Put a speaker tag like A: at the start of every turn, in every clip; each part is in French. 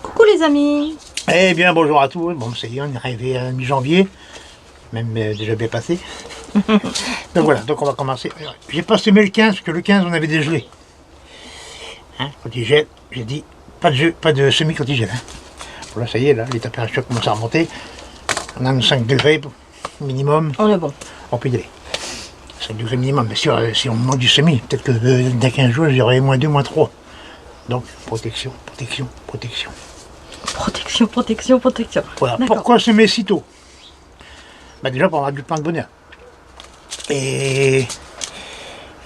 A: Coucou les amis.
B: Eh bien bonjour à tous, bon ça y est, on est arrivé à mi-janvier, même déjà bien passé. Donc voilà, donc on va commencer. J'ai pas semé le 15 parce que le 15 on avait dégelé. Hein, quand il gèle, j'ai dit pas de semis quand il gèle. Hein. Bon, là ça y est, là, les températures commencent à remonter. On a 5 degrés minimum.
A: On est bon.
B: On peut y aller. 5 degrés minimum, mais si on manque du semis, peut-être que dans 15 jours j'aurai -2, -3. Donc protection, protection, protection.
A: Protection, protection, protection.
B: Voilà. Pourquoi semer si tôt? Bah déjà pour avoir du pain de bonheur. Et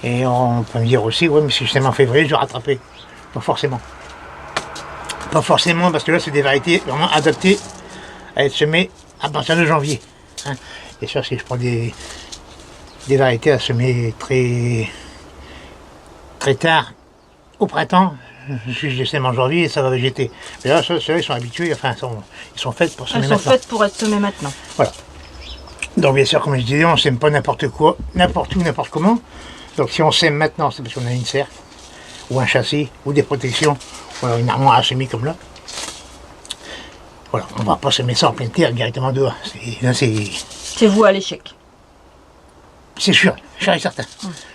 B: on peut me dire aussi, ouais, mais si je sème en février, je vais rattraper. Pas forcément. Pas forcément, parce que là, c'est des variétés vraiment adaptées à être semées à partir de janvier. Hein. Et sûr, si je prends des variétés à semer très tard au printemps, si je les sème en janvier, ça va végéter. Mais là, ceux-là, ils sont habitués, enfin, ils sont faits pour semer maintenant.
A: Elles sont faites pour être semées maintenant.
B: Voilà. Donc bien sûr, comme je disais, on ne sème pas n'importe quoi, n'importe où, n'importe comment. Donc si on sème maintenant, c'est parce qu'on a une serre, ou un châssis, ou des protections, ou alors une armoire à semis comme là. Voilà, on ne va pas semer ça en pleine terre directement dehors.
A: C'est vous à l'échec.
B: C'est sûr et certain.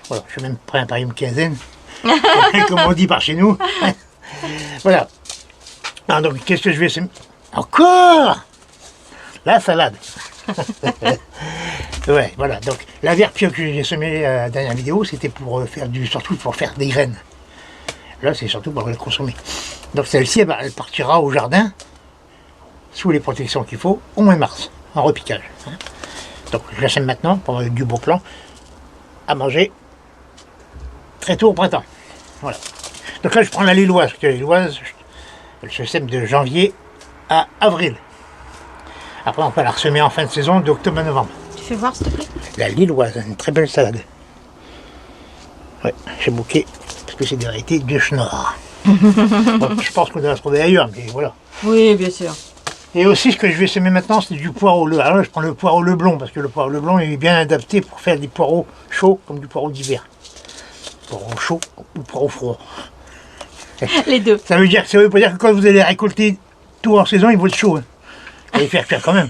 B: Voilà, je suis même prêt à parier une quinzaine, comme on dit par chez nous. Voilà. Alors, donc qu'est-ce que je vais semer? Encore la salade. Ouais, voilà. Donc la verpio que j'ai semée à la dernière vidéo, c'était pour surtout pour faire des graines. Là, c'est surtout pour les consommer. Donc celle-ci, elle partira au jardin sous les protections qu'il faut au mois de mars, en repiquage. Hein. Donc je la sème maintenant pour avoir du beau plan à manger très tôt au printemps. Voilà. Donc là, je prends la lilloise, parce que la lilloise, elle se sème de janvier à avril. Après, on peut la ressemer en fin de saison, d'octobre à novembre.
A: Tu fais voir, s'il te plaît.
B: La lilloise, une très belle salade. Ouais, j'ai bouqué, parce que c'est des variétés de schnorr. Bon, je pense qu'on doit la trouver ailleurs, mais voilà.
A: Oui, bien sûr.
B: Et aussi, ce que je vais semer maintenant, c'est du poireau le. Alors là, je prends le poireau le blond, parce que le poireau le blond il est bien adapté pour faire des poireaux chauds, comme du poireau d'hiver. Poireau chaud ou poireau froid.
A: Les deux.
B: Ça veut pas dire que quand vous allez récolter tout en saison, il va être chaud. Hein. Vous allez faire cuire quand même.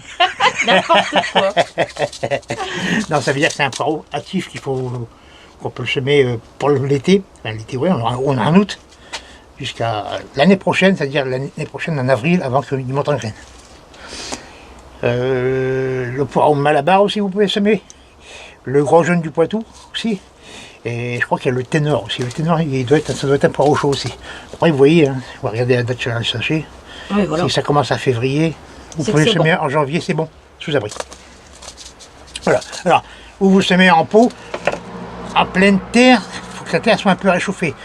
A: N'importe quoi.
B: Non, ça veut dire que c'est un poireau actif qu'on peut le semer pour l'été. Enfin, l'été, oui, on a en août. Jusqu'à l'année prochaine, c'est-à-dire l'année prochaine en avril, avant qu'il monte en graines. Le poireau Malabar aussi, vous pouvez semer. Le gros jaune du Poitou aussi. Et je crois qu'il y a le ténor aussi. Le ténor, ça doit être un poireau chaud aussi. Après, vous voyez, hein, vous regardez la date sur le sachet.
A: Oui, voilà.
B: Si ça commence à février, vous pouvez le semer en janvier, c'est bon, sous abri. Voilà. Alors, ou vous semez en pot, en pleine terre, il faut que la terre soit un peu réchauffée.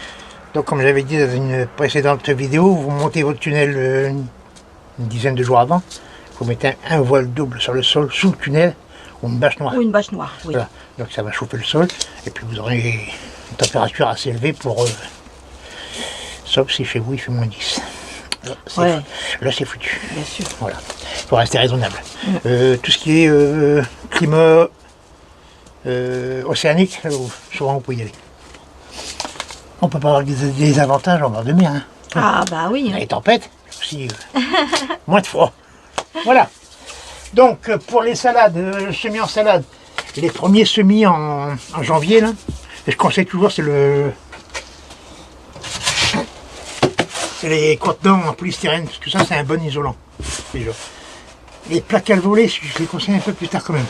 B: Donc, comme j'avais dit dans une précédente vidéo, vous montez votre tunnel une dizaine de jours avant. Vous mettez un voile double sur le sol, sous le tunnel, ou une bâche noire.
A: Ou une bâche noire, oui.
B: Voilà. Donc, ça va chauffer le sol, et puis vous aurez une température assez élevée pour... sauf si chez vous, il fait -10. Là, c'est foutu.
A: Bien sûr.
B: Voilà. Il faut rester raisonnable. Tout ce qui est climat océanique, souvent vous pouvez y aller. On peut pas avoir des avantages en bord de mer. Hein.
A: Ah bah oui. Hein.
B: Les tempêtes, aussi moins de froid. Voilà. Donc pour les salades, semis en salade, les premiers semis en janvier, là, et je conseille toujours, c'est les contenants en polystyrène, parce que ça c'est un bon isolant. Déjà. Les plaques à voler, je les conseille un peu plus tard quand même.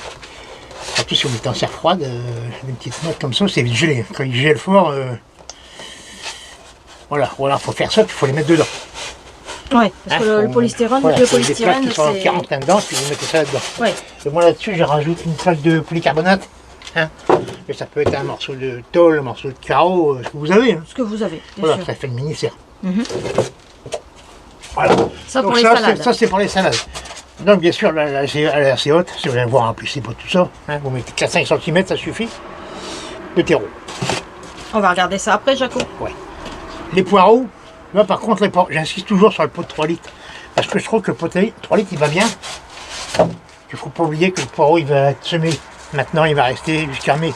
B: Surtout si vous mettez en serre froide, des petites notes comme ça, c'est gelé. Quand il gèle fort, voilà, faut faire ça, puis il faut les mettre dedans.
A: Ouais, parce que le polystyrène,
B: voilà,
A: le polystyrène,
B: c'est... Des 41 dedans, puis vous mettez ça là-dedans.
A: Ouais.
B: Et moi là-dessus, j'ai rajouté une plaque de polycarbonate. Hein. Et ça peut être un morceau de tôle, un morceau de carreau, ce que vous avez. Hein.
A: Ce que vous avez, bien
B: voilà,
A: sûr.
B: ça fait une mini-serre. Voilà.
A: Ça
B: donc
A: pour les salades.
B: Ça c'est pour les salades. Donc bien sûr, elle est assez haute, si vous voulez voir en plus c'est pas tout ça, hein, vous mettez 4-5 cm, ça suffit, de terreau.
A: On va regarder ça après, Jaco.
B: Ouais. Les poireaux, là par contre, j'insiste toujours sur le pot de 3 litres, parce que je trouve que le pot de 3 litres il va bien. Il ne faut pas oublier que le poireau il va être semé, maintenant il va rester jusqu'à mai.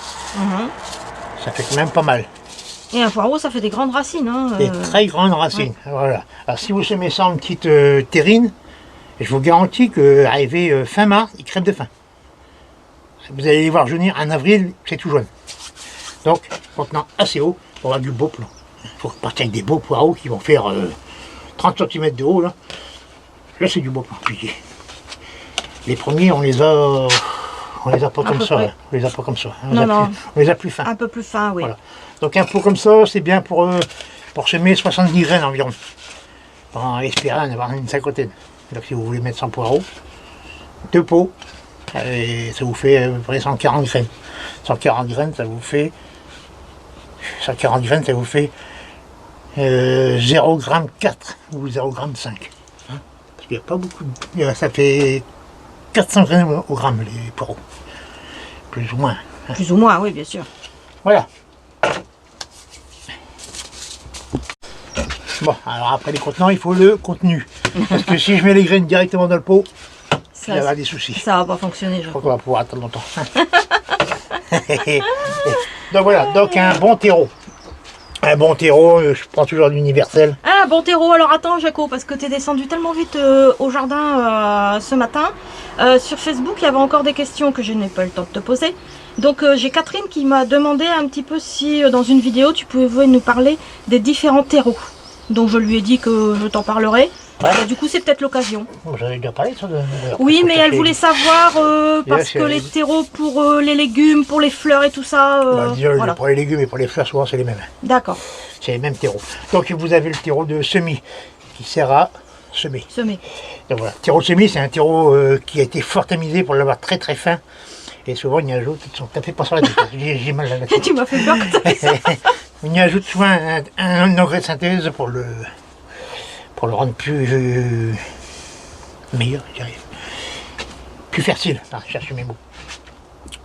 B: Ça fait quand même pas mal.
A: Et un poireau, ça fait des grandes racines. Hein,
B: Des très grandes racines, voilà. Alors si vous semez ça en petite terrine, je vous garantis qu'arrivé fin mars, il crève de faim. Vous allez les voir jaunir en avril, c'est tout jaune. Donc, contenant assez haut pour avoir du beau plan. Il faut partir avec des beaux poireaux qui vont faire 30 cm de haut. Là, c'est du beau plan. Puis, les premiers, on les a pas comme ça. Hein. On les a pas comme ça. Hein. On les a plus fins.
A: Un peu plus fins, oui.
B: Voilà. Donc un pot comme ça, c'est bien pour semer 70 graines environ. En espérant en avoir une cinquantaine. Donc si vous voulez mettre 100 poireaux, 2 pots, et ça vous fait à peu près 140 graines. 140 graines, ça vous fait 0,4 g ou 0,5 g. Hein? Parce qu'il n'y a pas beaucoup de... Ça fait 400 graines au gramme les poireaux. Plus ou moins.
A: Hein? Plus ou moins, oui, bien sûr.
B: Voilà. Bon, alors après les contenants, il faut le contenu. Parce que si je mets les graines directement dans le pot, il y aura des soucis.
A: Ça va pas fonctionner,
B: je crois qu'on va pouvoir attendre longtemps. Donc voilà, donc un bon terreau. Un bon terreau, je prends toujours l'universel.
A: Ah, bon terreau, alors attends Jaco, parce que tu es descendu tellement vite au jardin ce matin. Sur Facebook, il y avait encore des questions que je n'ai pas eu le temps de te poser. Donc j'ai Catherine qui m'a demandé un petit peu si dans une vidéo tu pouvais nous parler des différents terreaux. Donc je lui ai dit que je t'en parlerai. Ouais. Du coup c'est peut-être l'occasion.
B: J'avais déjà parlé de ça.
A: Oui, mais elle voulait savoir parce que les terreaux pour les légumes, pour les fleurs et tout ça.
B: Voilà. Pour les légumes et pour les fleurs, souvent c'est les mêmes.
A: D'accord.
B: C'est les mêmes terreaux. Donc vous avez le terreau de semis qui sert à semer. Donc voilà, terreau de semis, c'est un terreau qui a été fort tamisé pour l'avoir très très fin. Et souvent il y ajoute, t'as fait pas sur la tête, j'ai mal à la tête.
A: Tu m'as fait peur quand t'as fait ça.
B: On y ajoute souvent un engrais de synthèse pour le rendre plus meilleur, je dirais. Plus fertile, chercher mes mots.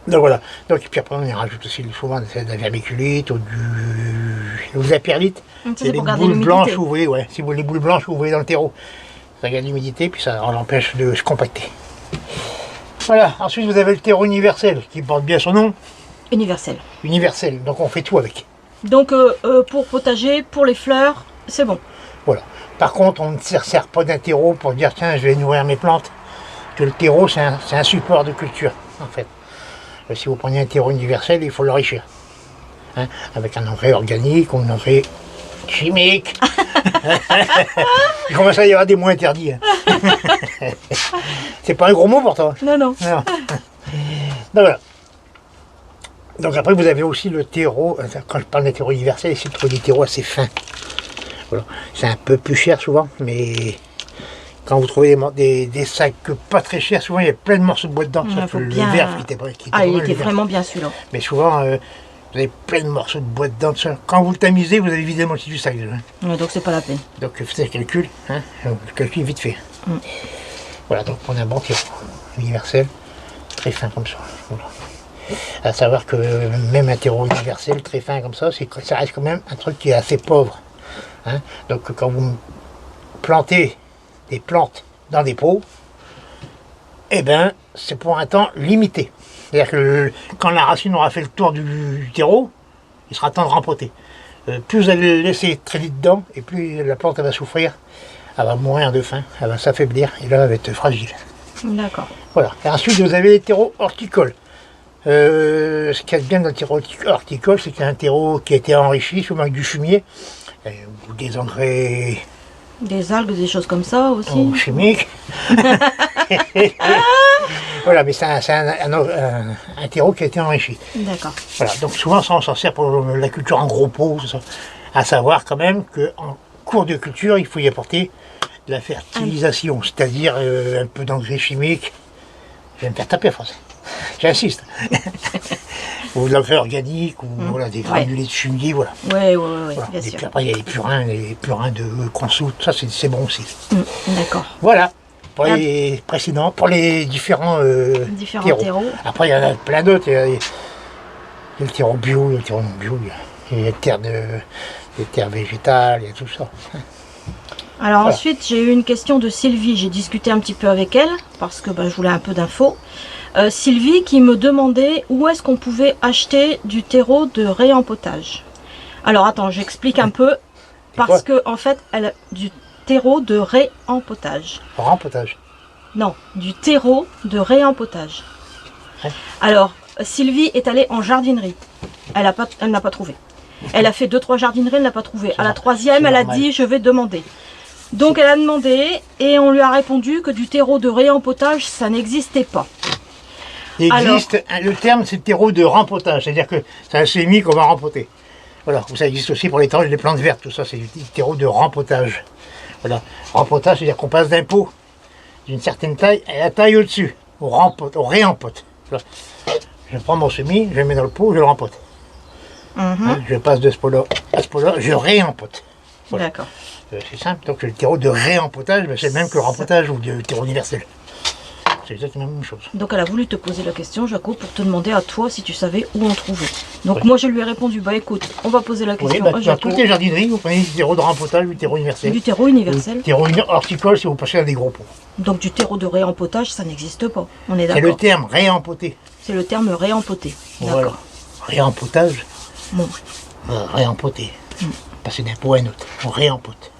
B: Donc voilà. Donc, et puis après on y rajoute aussi souvent de la vermiculite ou de la perlite.
A: C'est
B: des boules blanches, vous voyez, ouais. Si vous les boules blanches, vous voyez dans le terreau. Ça garde l'humidité, puis ça l'empêche de se compacter. Voilà. Ensuite vous avez le terreau universel, qui porte bien son nom.
A: Universel.
B: Universel. Donc on fait tout avec.
A: Donc pour potager, pour les fleurs, c'est bon.
B: Voilà. Par contre, on ne se sert pas d'un terreau pour dire tiens, je vais nourrir mes plantes. Que le terreau, c'est un support de culture, en fait. Si vous prenez un terreau universel, il faut l'enrichir. Hein, avec un engrais organique ou un engrais chimique. Il commence à y avoir des mots interdits. Hein. C'est pas un gros mot pour toi.
A: Non.
B: Donc voilà. Donc après, vous avez aussi le terreau. Quand je parle d'un terreau universel, c'est de trouver des terreaux assez fins. Voilà. C'est un peu plus cher souvent, mais quand vous trouvez des sacs pas très chers, souvent il y a plein de morceaux de bois dedans, sauf le verre qui était
A: il était vraiment bien celui-là.
B: Mais souvent, vous avez plein de morceaux de bois dedans. Quand vous le tamisez, vous avez vidé la moitié du sac.
A: Ouais, donc c'est pas la peine.
B: Donc faites le calcul, hein, le calcul est vite fait. Voilà, donc on a un bon terreau universel, très fin comme ça. Voilà. À savoir que même un terreau universel très fin comme ça, ça reste quand même un truc qui est assez pauvre. Hein. Donc quand vous plantez des plantes dans des pots, eh ben c'est pour un temps limité. C'est-à-dire que quand la racine aura fait le tour du terreau, il sera temps de rempoter. Plus vous allez le laisser traîner dedans, et plus la plante elle va souffrir, elle va mourir de faim, elle va s'affaiblir, et là elle va être fragile.
A: D'accord.
B: Voilà. Et ensuite vous avez les terreaux horticoles. Ce qu'il y a de bien dans le terreau horticole, c'est qu'il y a un terreau qui a été enrichi, souvent avec du fumier, ou des engrais...
A: Des algues, des choses comme ça aussi.
B: Chimiques. Voilà, mais c'est un terreau qui a été enrichi.
A: D'accord.
B: Voilà, donc souvent ça, on s'en sert pour la culture en gros pots, tout ça. À savoir quand même qu'en cours de culture, il faut y apporter de la fertilisation, c'est-à-dire un peu d'engrais chimiques. Je vais me faire taper en français. J'insiste. Ou de l'engrais organique, ou voilà, des granulés de fumier, voilà.
A: Ouais,
B: Voilà.
A: bien
B: Et
A: sûr.
B: puis après, il y a les purins de consou, tout ça, c'est bon aussi.
A: D'accord.
B: Voilà. pour les précédents, pour les différents,
A: Différents terreaux.
B: Après, il y en a plein d'autres. Il y a le terreau bio, le terreau non bio, il y a les terres végétales, il y a tout ça.
A: Alors
B: Voilà.
A: ensuite, j'ai eu une question de Sylvie. J'ai discuté un petit peu avec elle parce que je voulais un peu d'infos. Sylvie qui me demandait où est-ce qu'on pouvait acheter du terreau de réempotage. Alors attends, j'explique un peu parce que en fait, elle du terreau de réempotage.
B: Rempotage.
A: Non, du terreau de réempotage.
B: Ouais.
A: Alors, Sylvie est allée en jardinerie. Elle n'a pas trouvé. Elle a fait 2-3 jardineries, elle n'a pas trouvé. À la troisième, elle a dit je vais demander. Donc elle a demandé et on lui a répondu que du terreau de réempotage, ça n'existait pas.
B: Il existe, le terme c'est terreau de rempotage, c'est-à-dire que c'est un semis qu'on va rempoter. Voilà, ça existe aussi pour les plantes vertes, tout ça, c'est du terreau de rempotage. Voilà, rempotage, c'est-à-dire qu'on passe d'un pot d'une certaine taille à la taille au-dessus, on réempote. Voilà. Je prends mon semis, je le mets dans le pot, je le rempote. Hein, je passe de ce pot-là à ce pot-là, je réempote. Voilà.
A: D'accord.
B: C'est simple, donc le terreau de réempotage, c'est le même que le rempotage ou le terreau universel. C'est exactement la même chose.
A: Donc elle a voulu te poser la question, Jaco, pour te demander à toi si tu savais où en trouver. Donc
B: Oui.
A: moi je lui ai répondu, bah écoute, on va poser la question
B: Oui,
A: à
B: dans
A: Jaco.
B: toutes les jardineries, vous prenez du terreau de rempotage ou du terreau universel.
A: Du terreau universel.
B: Terreau horticole si vous passez à des gros pots.
A: Donc du terreau de réempotage, ça n'existe pas. On est
B: C'est le
A: d'accord.
B: terme réempoté.
A: C'est le terme réempoté.
B: Voilà.
A: D'accord.
B: Réempotage,
A: Bon,
B: réempoté. Passer d'un pot à un autre. On réempote.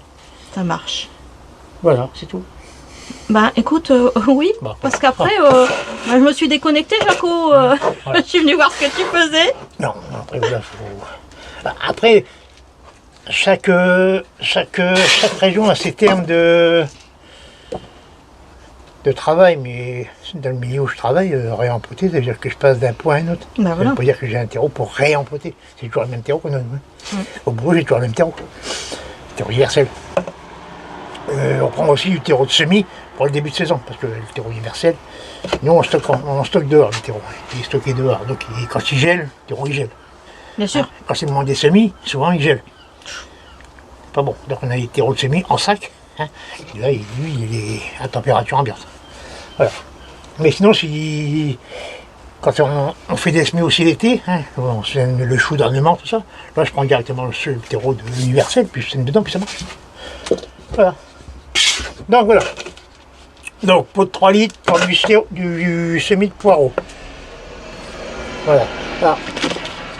A: ça marche.
B: Voilà, c'est tout.
A: Bah écoute, oui,
B: Bon.
A: parce qu'après, je me suis déconnectée, Jaco. Je suis venue voir ce que tu faisais.
B: Non, après voilà, faut... Après, chaque région a ses termes de travail, mais dans le milieu où je travaille, réempoter, ça veut dire que je passe d'un point à un autre.
A: Bah
B: Ça
A: voilà.
B: veut pas dire que j'ai un terreau pour réempoter. C'est toujours le même terreau qu'on a. Hein. Au bout, j'ai toujours le même terreau. Terreau universel. On prend aussi du terreau de semis pour le début de saison, parce que le terreau universel, nous on stocke dehors le terreau. Il est stocké dehors. Donc quand il gèle, le terreau il gèle.
A: Bien sûr.
B: Quand c'est le moment des semis, souvent il gèle. C'est pas bon. Donc on a des terreaux de semis en sac. Hein. Et là, lui, il est à température ambiante. Voilà. Mais sinon, quand on fait des semis aussi l'été, hein, on sème le chou d'ornement, tout ça, là je prends directement le terreau de universel, puis je sème dedans, puis ça marche. Voilà. Donc voilà. Donc pot de 3 litres pour du semis de poireau. Voilà. Alors,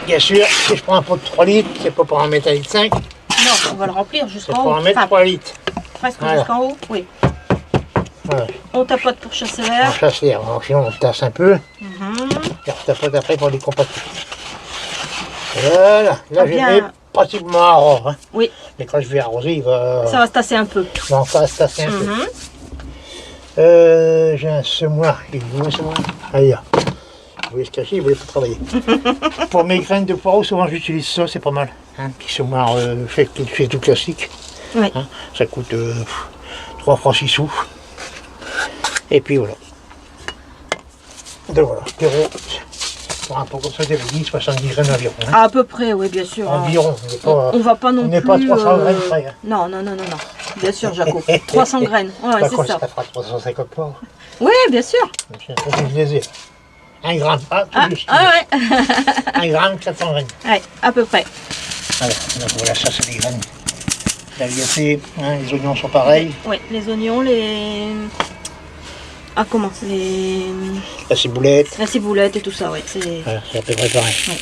B: bien sûr, si je prends un pot de 3 litres, c'est pas pour en mettre 1,5 litre.
A: Non, on va le remplir
B: C'est
A: jusqu'en
B: pour
A: haut.
B: en mettre
A: Enfin,
B: 3 litres.
A: presque
B: Voilà.
A: jusqu'en haut. Oui.
B: Voilà.
A: On tapote pour chasser
B: On
A: l'air.
B: chasse l'air. Alors, sinon on tasse un peu. Et on tapote après pour les compacter. Voilà. Là,
A: Ah,
B: je
A: bien.
B: mets pratiquement à rond. Hein.
A: Oui,
B: Mais quand je vais arroser, il va...
A: ça va se tasser un peu.
B: Non, ça va se tasser un peu. J'ai un semoir. Il est où un semoir? Ah, il y a. Il voulait se cacher, il voulait pas travailler. Pour mes graines de poireaux, souvent j'utilise ça, c'est pas mal. Un petit semoir fait tout classique.
A: Oui.
B: Hein, ça coûte 3 francs 6 sous. Et puis voilà. Donc voilà, terreau. Pour un pot comme ça, j'avais dit 70 graines environ. Hein.
A: À peu près, oui, bien sûr.
B: Environ.
A: On va pas non
B: on n'est
A: plus.
B: pas à 300 graines près. Hein.
A: Non. Bien sûr, Jaco. 300 graines. Ouais,
B: Par
A: c'est
B: contre,
A: ça.
B: ça fera 350 poirs.
A: Oui, bien sûr.
B: Je les ai. 1 gramme. Ah, tout
A: Ah,
B: juste.
A: ah ouais.
B: 1 gramme, 400 graines.
A: Ouais, à peu près.
B: Voilà, donc voilà, ça c'est les graines d'agacées, hein, les oignons sont pareils.
A: Oui, les oignons, les. Ah, comment c'est.
B: La ciboulette,
A: La ciboulette et tout ça, ouais. C'est.
B: voilà, c'est à peu près pareil.
A: Ouais.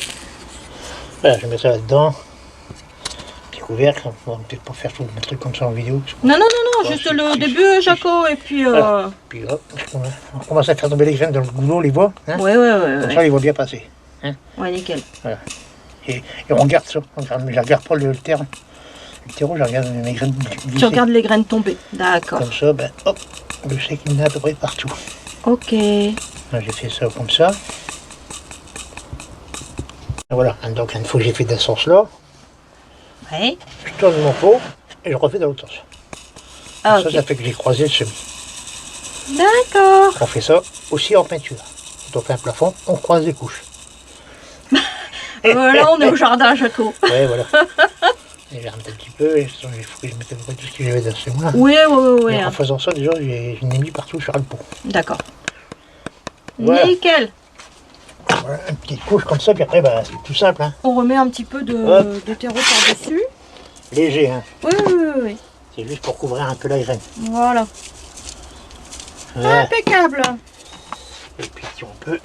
B: Voilà, je mets ça là-dedans. Petit couvercle, on va peut-être pas faire tout le truc comme ça en vidéo.
A: Non,
B: Ouais,
A: juste
B: c'est-
A: le
B: c'est-
A: début, Jaco, et puis.
B: Voilà. Puis hop, on commence à faire tomber les graines dans le goulot, on les voit. Hein,
A: Ouais.
B: comme ça, ils vont bien passer.
A: Ouais, nickel.
B: Et on regarde ça, je ne regarde pas le terreau. Le terreau, je regarde mes graines glisser.
A: Tu regardes les graines tomber. D'accord.
B: Comme ça, ben hop, je sais qu'il y en a à peu près partout.
A: Ok.
B: Là, j'ai fait ça comme ça. Voilà, donc une fois que j'ai fait dans ce sens-là,
A: Ouais.
B: je tourne mon pot et je refais dans l'autre sens.
A: Ah,
B: Ça,
A: ok.
B: ça fait que j'ai croisé le semis.
A: D'accord.
B: On fait ça aussi en peinture. Quand on fait un plafond, on croise les couches.
A: Là, on est au jardin, Jaco.
B: Ouais, voilà. Et j'ai remis un petit peu, et il faut que je mette à peu près tout ce que j'avais dans ce mois.
A: Oui, oui.
B: En faisant ça, déjà, je l'ai mis partout sur le pot.
A: D'accord.
B: Voilà.
A: Nickel.
B: Voilà, une petite couche comme ça, puis après, bah, c'est tout simple. Hein.
A: On remet un petit peu de terreau par-dessus.
B: Léger, hein.
A: Oui.
B: C'est juste pour couvrir un peu la graine.
A: Voilà.
B: Voilà.
A: Impeccable.
B: Et puis si on peut,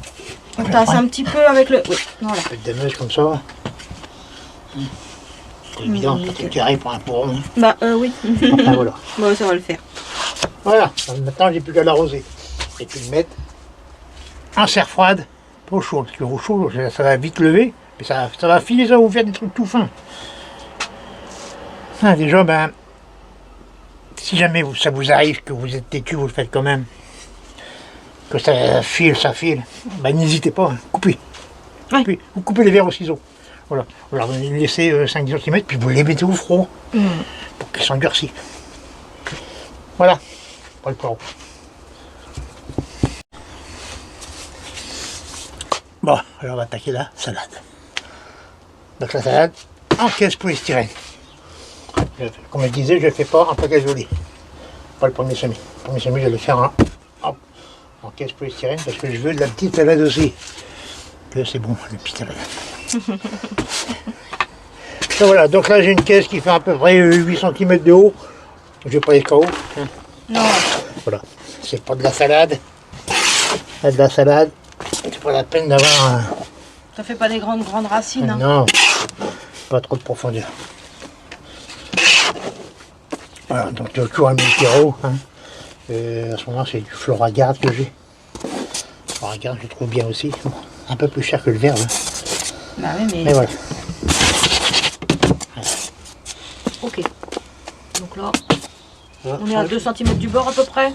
A: On tasse un petit peu avec le... Oui, voilà.
B: un peu de dameuse comme ça. C'est évident, c'est carré pour un pourron. Hein.
A: Bah oui.
B: Enfin voilà.
A: Bon, ça va le faire.
B: Voilà, maintenant j'ai plus qu'à l'arroser. Et puis le mettre en serre froide, pas au chaud, parce que au chaud ça va vite lever, mais ça va filer, ça va vous faire des trucs tout fins. Ah, déjà, ben, si jamais ça vous arrive, que vous êtes têtu, vous le faites quand même, que ça file, ben n'hésitez pas, coupez.
A: Ouais.
B: Puis, vous coupez les verres au ciseau. Voilà, vous leur laissez 5-10 cm, puis vous les mettez au froid, pour qu'ils s'endurcissent. Voilà, pas le poireau. Bon, alors on va attaquer la salade. Donc la salade en caisse polystyrène. Comme je disais, je ne fais pas en package gelé. Pas le premier semis. Le premier semis, je vais le faire en caisse polystyrène parce que je veux de la petite salade aussi. Que c'est bon, la petite salade. Donc voilà, donc là j'ai une caisse qui fait à peu près 8 cm de haut. Je vais pas les KO. Hein.
A: Non.
B: Voilà, c'est pas de la salade. C'est de la salade. C'est pas la peine d'avoir un...
A: Ça fait pas des grandes racines. Hein.
B: Non, pas trop de profondeur. Voilà, donc toujours un terreau. Hein. À ce moment, c'est du Floragarde que j'ai. Floragarde, je le trouve bien aussi. Bon, un peu plus cher que le vert. Là.
A: Bah oui,
B: mais voilà.
A: Ok. Donc là, on est à 2 cm du bord à peu près.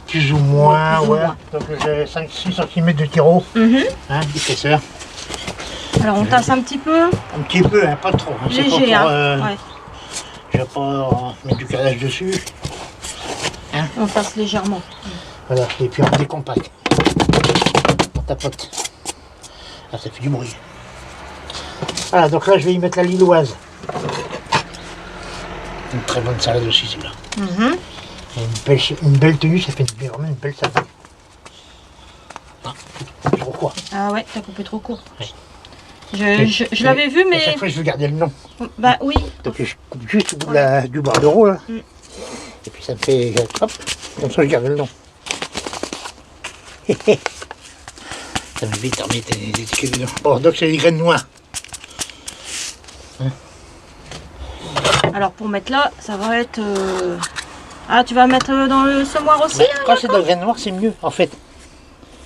B: Plus ou moins,
A: plus ou
B: ouais.
A: moins.
B: Donc j'ai 5-6 cm de terreau, hein, d'épaisseur.
A: Alors on tasse un petit peu.
B: Un petit peu, hein, pas trop. Hein,
A: Léger,
B: pas pour,
A: hein. Ouais.
B: Je vais pas mettre du calage dessus. Hein.
A: On tasse légèrement.
B: Voilà, et puis on décompacte. On tapote. Ah, ça fait du bruit. Voilà, donc là je vais y mettre la lilloise. Une très bonne salade aussi, celle-là. Une belle tenue, ça fait vraiment une belle salade. Ah, trop court.
A: Ah ouais, t'as coupé trop court.
B: Oui.
A: Je l'avais vu, mais...
B: À chaque fois, je veux garder le nom.
A: Bah oui.
B: Donc je coupe juste au bout du bordereau, là. Et puis ça me fait... Hop, comme ça je garde le nom. Ça me vite remettre les étiquettes dedans. Bon, donc c'est des graines noires.
A: Alors pour mettre là, ça va être... Ah, tu vas mettre dans le semoir aussi hein,
B: quand c'est de la graine noire, c'est mieux, en fait.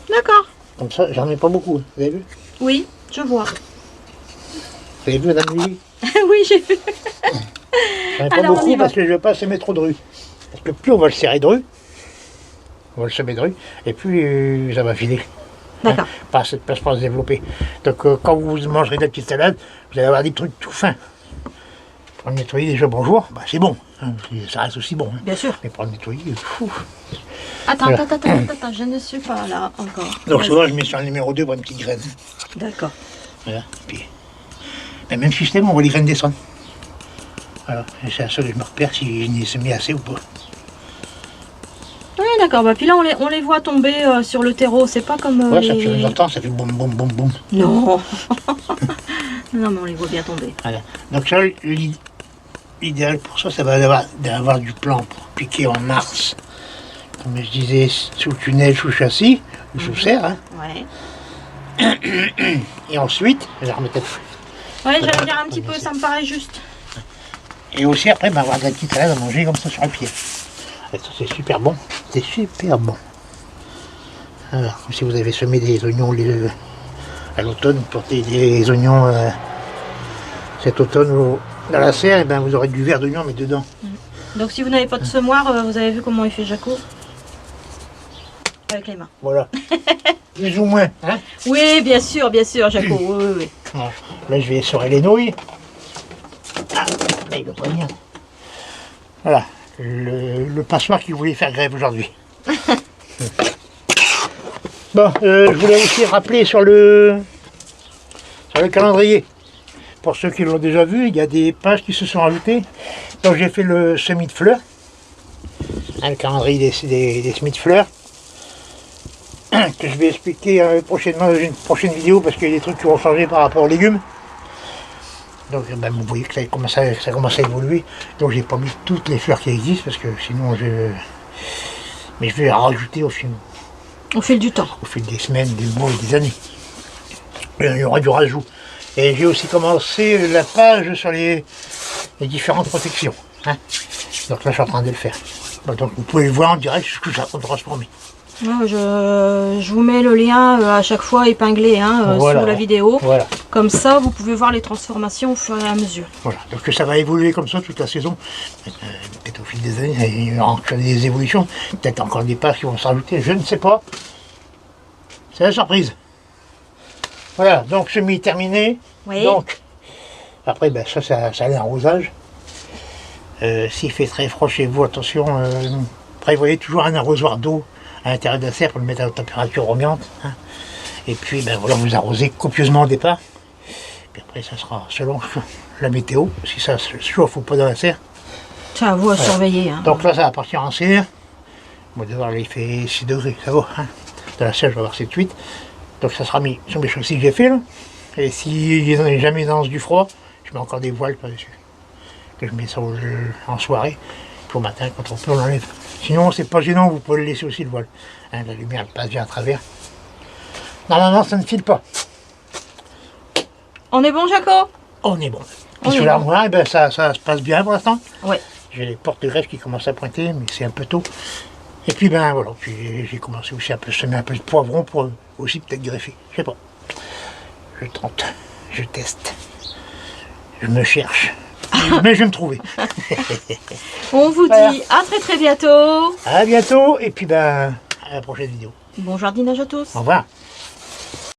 A: D'accord.
B: Comme ça, j'en mets pas beaucoup. Vous avez vu?
A: Oui, je vois.
B: Vous avez vu, madame Lily?
A: Oui, j'ai vu.
B: J'en ai pas
A: Alors, on y
B: beaucoup
A: va.
B: parce que je ne veux pas semer trop de rue. Parce que plus on va le serrer de rue, on va le semer de rue, et plus ça va filer.
A: D'accord.
B: Pas assez de place pour se développer. Donc quand vous mangerez de la petite salade, vous allez avoir des trucs tout fins. Pour le nettoyer déjà bonjour, bah, c'est bon. Hein, ça reste aussi bon. Hein.
A: Bien sûr.
B: Mais pour le nettoyer, fou.
A: Attends,
B: Voilà.
A: attends, je ne suis pas là encore.
B: Donc
A: Vas-y.
B: souvent je mets sur le numéro 2 pour une petite graine.
A: D'accord.
B: Voilà. Puis, mais même système, on voit les graines descendre. Voilà. Et c'est à ça que je me repère si je n'ai semé assez ou pas.
A: Oui, d'accord. Bah, puis là, on les voit tomber sur le terreau. C'est pas comme
B: Ouais, ça
A: les...
B: fait longtemps, ça fait boum boum boum boum.
A: Non. Non, mais on les voit bien tomber.
B: Voilà. Donc ça, l'idéal pour ça va d'avoir du plan pour piquer en mars. Comme je disais, sous tunnel, sous châssis, ou sous serre. Hein.
A: Ouais.
B: Et ensuite, je vais remettre.
A: Ouais, j'allais dire un petit peu, ça me paraît juste.
B: Et aussi après, avoir de la petite salade à manger comme ça sur le pied. Et ça, c'est super bon. C'est super bon. Alors, si vous avez semé des oignons à l'automne, vous portez des oignons cet automne dans la serre, et ben vous aurez du verre d'oignon mais dedans.
A: Donc si vous n'avez pas de semoir, vous avez vu comment il fait Jaco? Avec les mains.
B: Voilà. Plus ou moins. Hein.
A: Oui, bien sûr, Jaco. Oui.
B: Voilà. Là, je vais essorer les nouilles. Ah, là, il ne doit pas venir. Voilà. Le passoire qui voulait faire grève aujourd'hui. Bon, je voulais aussi rappeler sur le calendrier. pour ceux qui l'ont déjà vu, il y a des pages qui se sont ajoutées. Donc j'ai fait le semis de fleurs, le calendrier des semis de fleurs, que je vais expliquer prochainement dans une prochaine vidéo parce qu'il y a des trucs qui vont changer par rapport aux légumes. Donc ben, vous voyez que ça commence à évoluer. Donc j'ai pas mis toutes les fleurs qui existent parce que sinon mais je vais en rajouter au fil
A: du temps.
B: Au fil des semaines, des mois et des années. Il y aura du rajout. Et j'ai aussi commencé la page sur les différentes protections. Hein. Donc là je suis en train de le faire. Donc vous pouvez voir en direct ce que je suis en train de transformer.
A: Ouais, je vous mets le lien à chaque fois épinglé
B: Voilà,
A: sous la vidéo.
B: Voilà.
A: Comme ça, vous pouvez voir les transformations au fur et à mesure.
B: Voilà. Donc ça va évoluer comme ça toute la saison. Peut-être au fil des années, il y aura encore des évolutions. Peut-être encore des pages qui vont se rajouter. Je ne sais pas. C'est la surprise. Voilà, donc semis terminé.
A: Oui.
B: Donc, après, ben, ça a l'arrosage. S'il fait très froid chez vous, attention, prévoyez toujours un arrosoir d'eau à l'intérieur de la serre pour le mettre à la température ambiante. Hein. Et puis, ben, voilà, vous arrosez copieusement au départ. Puis après, ça sera selon la météo, si ça se chauffe ou pas dans la serre.
A: C'est à vous à surveiller. Hein.
B: Donc là, ça va partir en serre. Bon, d'abord, là, il fait 6 degrés, ça va. Hein. Dans la serre, je vais avoir 7-8. Donc ça sera mis sur mes chaussées que j'ai fait là. Et si jamais dans du froid, je mets encore des voiles par-dessus. Que je mets ça en soirée. Puis au matin, quand on peut, on l'enlève. Sinon, c'est pas gênant, vous pouvez le laisser aussi le voile. Hein, la lumière elle passe bien à travers. Normalement, ça ne file pas.
A: On est bon, Jaco?
B: On est bon.
A: On
B: Puis
A: est
B: sous
A: bon.
B: l'armoire, eh ben, ça se passe bien pour l'instant.
A: Ouais.
B: J'ai les portes de greffe qui commencent à pointer, mais c'est un peu tôt. Et puis ben voilà, puis j'ai commencé aussi un peu semer un peu de poivron pour aussi peut-être greffer. Je sais pas. Je tente, je teste, je me cherche. Mais je vais me trouver.
A: On vous
B: Voilà.
A: dit à très très bientôt.
B: À bientôt et puis ben à la prochaine vidéo.
A: Bon jardinage à tous.
B: Au revoir.